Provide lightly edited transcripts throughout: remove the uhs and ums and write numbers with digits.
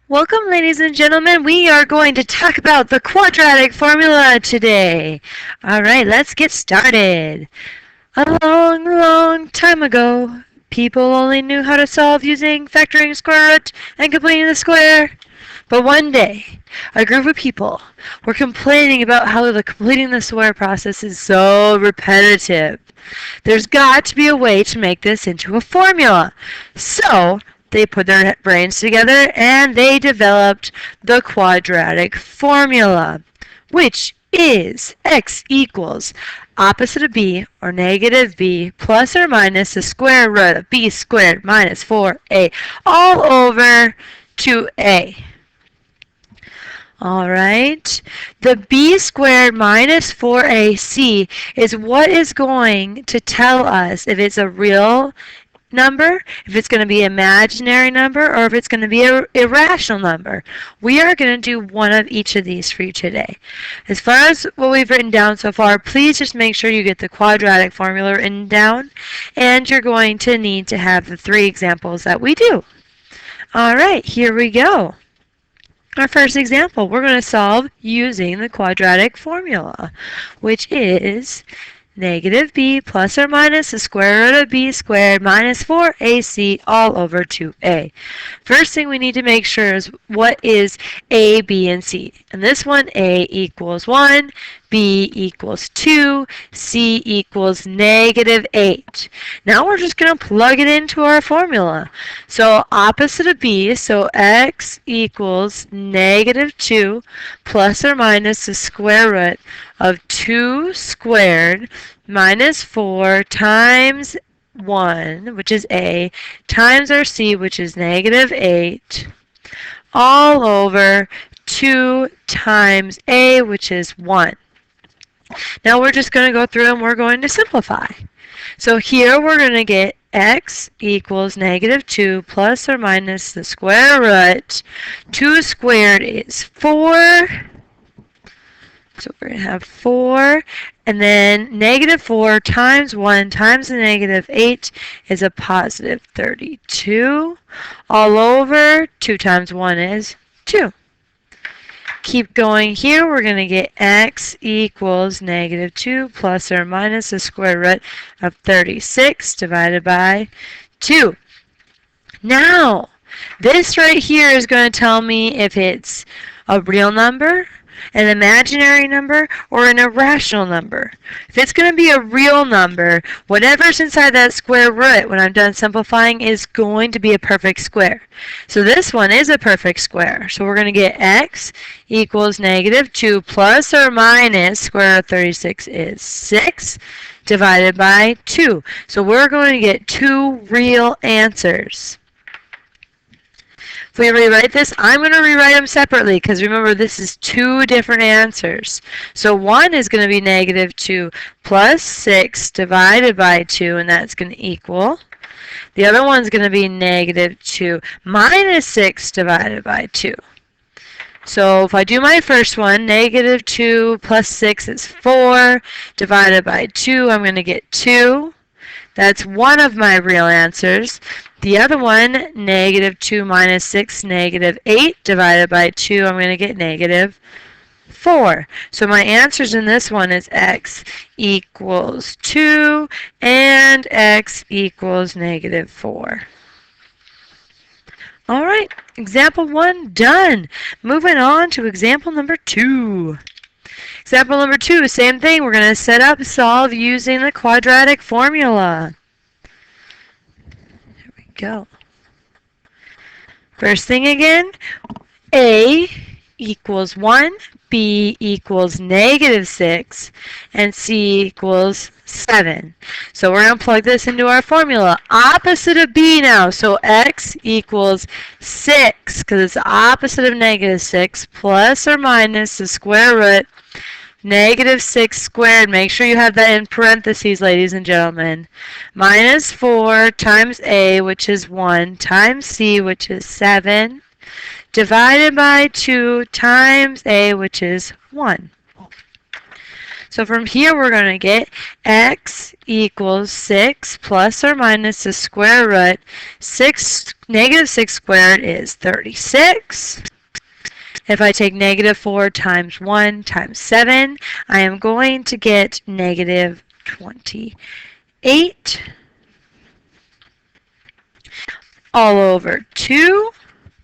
Welcome, ladies and gentlemen. We are going to talk about the quadratic formula today. All right, let's get started. A long, long time ago, people only knew how to solve using factoring square root and completing the square. But one day, a group of people were complaining about how the completing the square process is so repetitive. There's got to be a way to make this into a formula. So, they put their brains together and they developed the quadratic formula, which is x equals opposite of b, or negative b, plus or minus the square root of b squared minus 4a, all over 2a. All right, the b squared minus 4ac is what is going to tell us if it's a real number, if it's going to be an imaginary number, or if it's going to be an irrational number. We are going to do one of each of these for you today. As far as what we've written down so far, please just make sure you get the quadratic formula written down, and you're going to need to have the 3 examples that we do. All right, here we go. Our first example, we're going to solve using the quadratic formula, which is negative b plus or minus the square root of b squared minus 4ac all over 2a. First thing we need to make sure is what is a, b, and c. And this one, a equals 1, b equals 2, c equals negative 8. Now we're just going to plug it into our formula. So opposite of b, so x equals negative 2 plus or minus the square root of 2 squared minus 4 times 1, which is a, times our c, which is negative 8, all over 2 times a, which is 1. Now we're just going to go through and we're going to simplify. So here we're going to get x equals negative 2 plus or minus the square root. 2 squared is 4. So we're going to have 4, and then negative 4 times 1 times the negative 8 is a positive 32. All over 2 times 1 is 2. Keep going here. We're going to get x equals negative 2 plus or minus the square root of 36 divided by 2. Now, this right here is going to tell me if it's a real number, an imaginary number, or an irrational number. If it's going to be a real number, whatever's inside that square root when I'm done simplifying is going to be a perfect square. So this one is a perfect square. So we're going to get x equals negative 2 plus or minus square root of 36 is 6 divided by 2. So we're going to get 2 real answers. If we rewrite this, I'm going to rewrite them separately because remember this is 2 different answers. So one is going to be negative 2 plus 6 divided by 2, and that's going to equal. The other one's going to be negative 2 minus 6 divided by 2. So if I do my first one, negative 2 plus 6 is 4 divided by 2, I'm going to get 2. That's one of my real answers. The other one, negative 2 minus 6, negative 8 divided by 2, I'm going to get negative 4. So my answers in this one is x equals 2 and x equals negative 4. All right, example 1 done. Moving on to example number 2. Example number 2, same thing. We're going to set up solve using the quadratic formula. There we go. First thing again, a equals 1, b equals negative 6, and c equals 7. So we're going to plug this into our formula. Opposite of b now, so x equals 6, because it's the opposite of negative 6, plus or minus the square root negative 6 squared. Make sure you have that in parentheses, ladies and gentlemen. Minus 4 times a, which is 1, times c, which is 7, divided by 2 times a, which is 1. So So from here we're going to get x equals 6 plus or minus the square root. Negative 6 squared is 36. If I take negative 4 times 1 times 7, I am going to get negative 28 all over 2,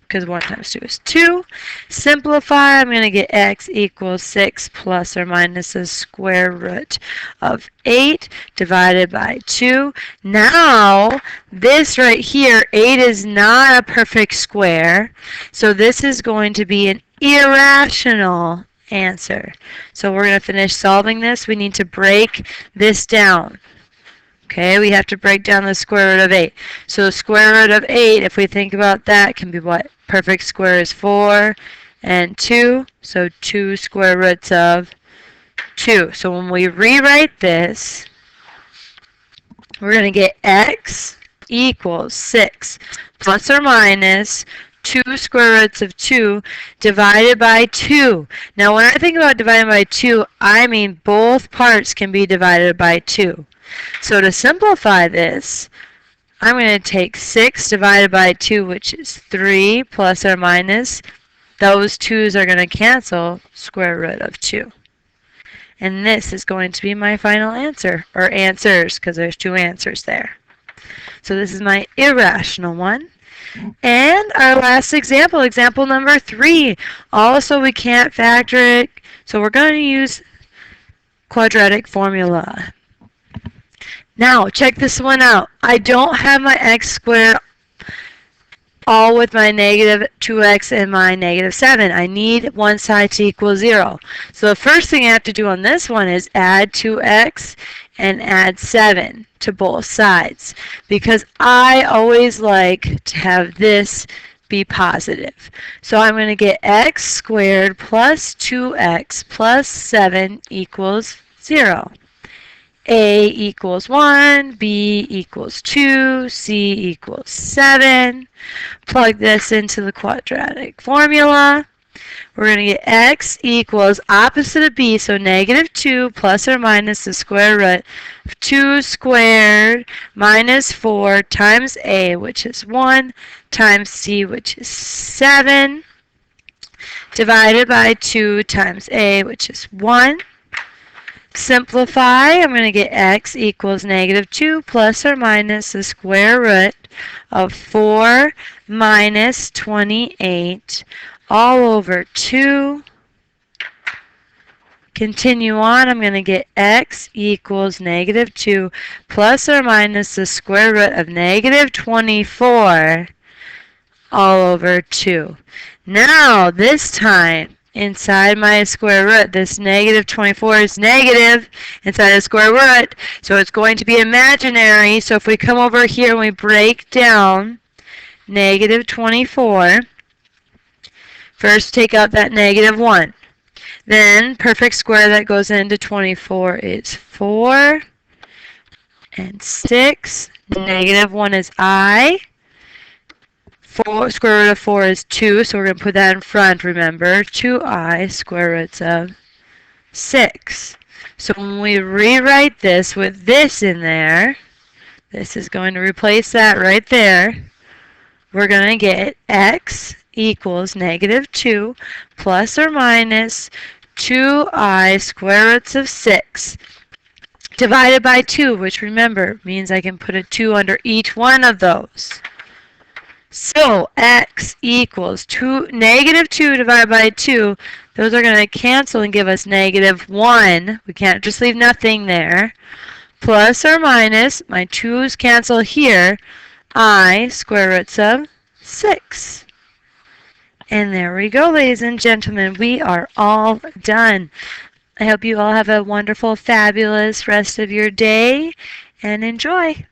because 1 times 2 is 2. Simplify, I'm going to get x equals 6 plus or minus the square root of 8 divided by 2. Now, this right here, 8 is not a perfect square, so this is going to be an irrational answer. So we're going to finish solving this. We need to break this down. Okay, we have to break down the square root of 8. So the square root of 8, if we think about that, can be what? Perfect square is 4 and 2. So 2 square roots of 2. So when we rewrite this, we're going to get x equals 6 plus or minus 2 square roots of 2 divided by 2. Now when I think about dividing by 2, I mean both parts can be divided by 2. So to simplify this, I'm going to take 6 divided by 2, which is 3 plus or minus. Those 2's are going to cancel square root of 2. And this is going to be my final answer, or answers, because there's 2 answers there. So this is my irrational one. And our last example, example number 3. Also, we can't factor it, so we're going to use quadratic formula. Now, check this one out. I don't have my x squared all with my negative 2x and my negative 7. I need one side to equal 0. So the first thing I have to do on this one is add 2x and add 7 to both sides, because I always like to have this be positive. So I'm going to get x squared plus 2x plus 7 equals 0. A equals 1, B equals 2, C equals 7. Plug this into the quadratic formula. We're going to get x equals opposite of b, so negative 2 plus or minus the square root of 2 squared minus 4 times a, which is 1, times c, which is 7, divided by 2 times a, which is 1. Simplify, I'm going to get x equals negative 2 plus or minus the square root of 4 minus 28 all over 2. Continue on, I'm going to get x equals negative 2 plus or minus the square root of negative 24 all over 2. Now, this time, inside my square root, this negative 24 is negative inside the square root, so it's going to be imaginary. So if we come over here and we break down negative 24, first take out that negative 1. Then perfect square that goes into 24 is 4 and 6. Negative 1 is I. Square root of 4 is 2, so we're going to put that in front, remember. 2i square roots of 6. So when we rewrite this with this in there, this is going to replace that right there. We're going to get x equals negative 2 plus or minus 2i square roots of 6 divided by 2, which remember means I can put a 2 under each one of those. So x equals negative 2 divided by 2. Those are going to cancel and give us negative 1. We can't just leave nothing there. Plus or minus, my 2's cancel here, I square roots of 6. And there we go, ladies and gentlemen. We are all done. I hope you all have a wonderful, fabulous rest of your day, and enjoy.